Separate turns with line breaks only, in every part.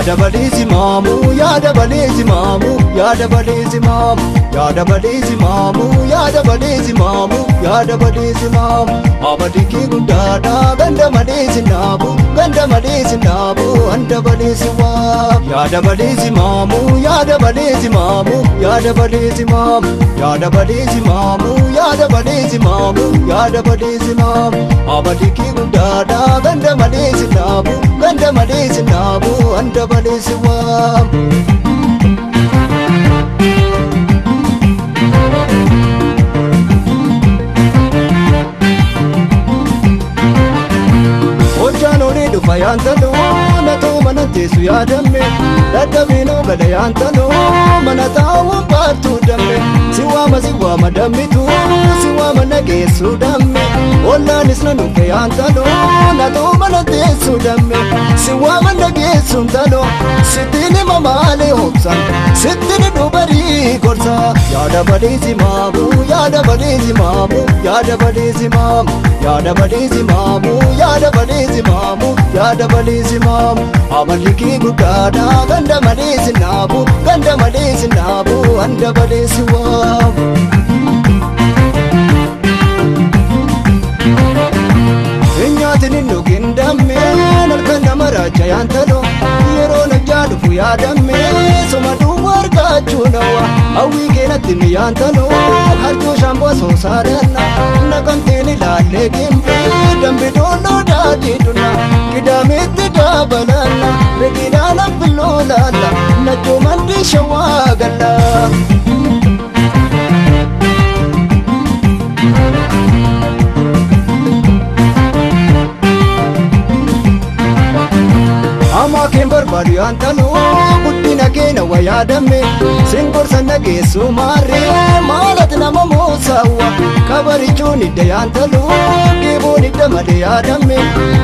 yaada baleesi maamu yaada baleesi maamu yaada baleesi maamu yaada baleesi maamu yaada baleesi maamu yaada baleesi maamu abadiki guddaadha ganda maleesi naabu ganda maleesi naabu anda baleesi waa yaada baleesi maamu yaada baleesi maamu yaada baleesi maamu yaada baleesi maamu yaada baleesi maamu yaada baleesi maamu abadiki guddaadha ganda maleesi naabu ganda maleesi naabu anda baleesi waa Fayantalo nato manate suyadame dadabino galayantalo manatawa partu damme siwa madamitu siwa manage sudame olla nisna no fayantalo nato manate sudame siwa manage sundalo sitini mamale hopsan sitini dubari korsa yada balezi mamu yada balezi mamu yada balezi mamu yada balezi mamu yada balezi mamu yaada baleesi maamu amaliki guddaadha ganda maleesi naabu ganda maleesi naabu anda baleesi waamu Inyaatiin nuugin dammee halkan nama raajayantalo yeroo najjaa dhufu yaadammee soma duwwaa argachuu nawa hawwii keenatti miyaantalo harjoo shaamboo soosaadhanna naqamteen ilaallee gimbee dambi doonoo daadhiidhuna Kidamete dabalana Regina filolala Nacho mandi shawagala Ama kembar bari antalo Buddina kena wayadame Singor sanage sumare Malat nama mosawa Kabari choni dayantalo Keboni damade adame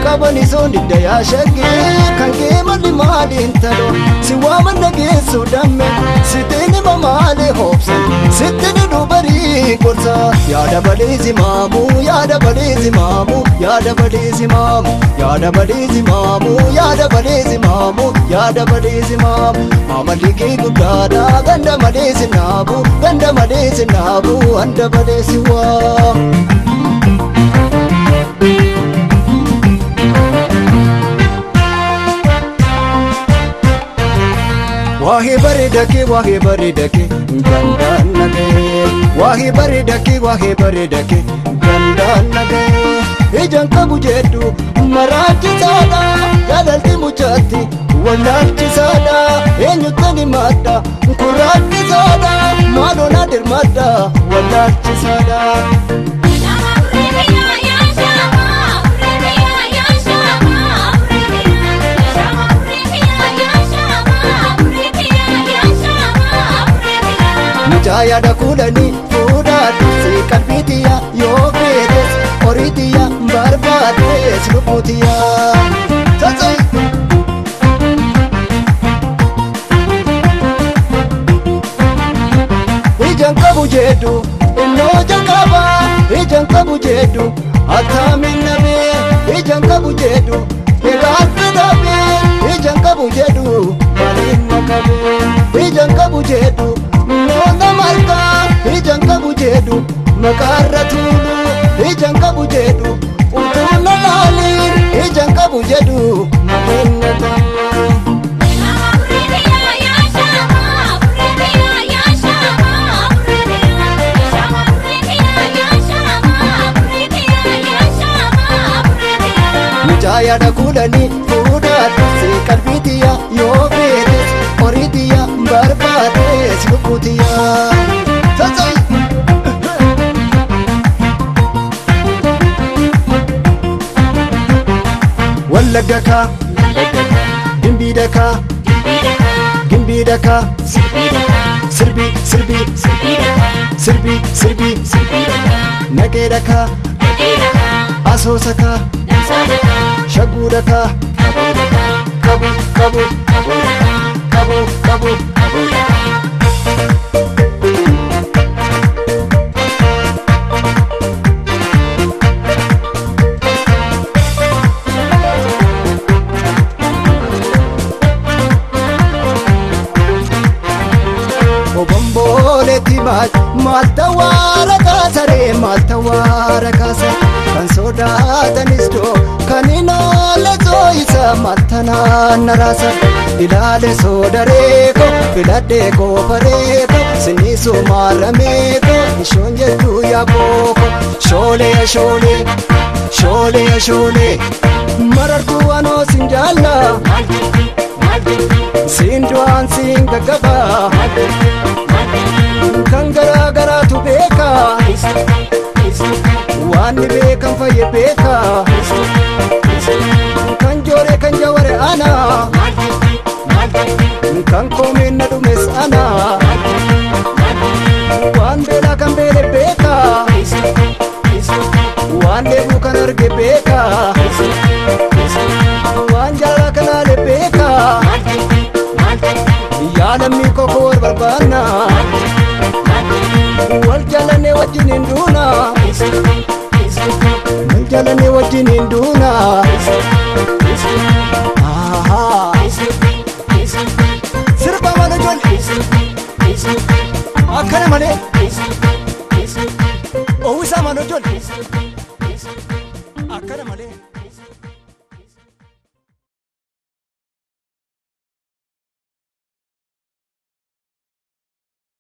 Kabani soni daya shage Kanke mali mali intalo Siwa manage sudame Siteni mamale hopsan Siteni dubari korsa Yada balezi mamu Yada balezi mamu Yada balezi mamu Yada balezi mamu Yada balezi mamu Yada balezi mamu Amaliki guddaadha ganda maleesi naabu ganda maleesi naabu anda baleesi waa Wahi bareedake gandaan nagee Wahi bareedake gandaan nagee Ijaan qabu jedhu maraachisaadha jaalalti muchaatti wallaalchisaadha eenyuttani maadha kuraachisaadha maaloona dirmaadha wallaalchisaadha Mucaayada kudhanii fuudhaadhu si qalbiitiya yoo feetes horiitiya barbaadees lubbuutiya Sassay Ijaan qabu jedhu innoo jalqaba Ijaan qabu jedhu attaamin nabee Ijaan qabu jedhu egaatti dhabee Ijaan qabu jedhu maaliin makabee Ijaan qabu jedhu Nona marga Ijaan qabu jedhu maqaarra tuulu Ijaan qabu jedhu utuuna laaliin Ijaan qabu jedhu maaliin natamu Mucaayada kudhanii fuudhaadhu si qalbiitiya yoo feetes horiitiya barbaadees lubbuutiya Sassay Wallagga Gimbiidaka Sirbi Nageedaka Asoosaka Shaguudaka Kabu maltawara kasare maltawara kasa kan sodaatanis do kan inaale zoisa maltana narasa ilale sodareko filadeko pareko sinisu marameko shonje tu ya boko shole shole shole shole marartu ano sinjala Sinduan singa gaba Kangara gara tu beka Wani bekan faye beka Kanjore kanjaware ana Kankome nadumes ana Wan bela kambele beka Wan lebu kanarge beka Wan jala kanale beka Yaalami kokor barbana Wal jalane wajin induna Wal jalane wajin induna Sirba mana jol Akkana male Owisa mana jol Akkana male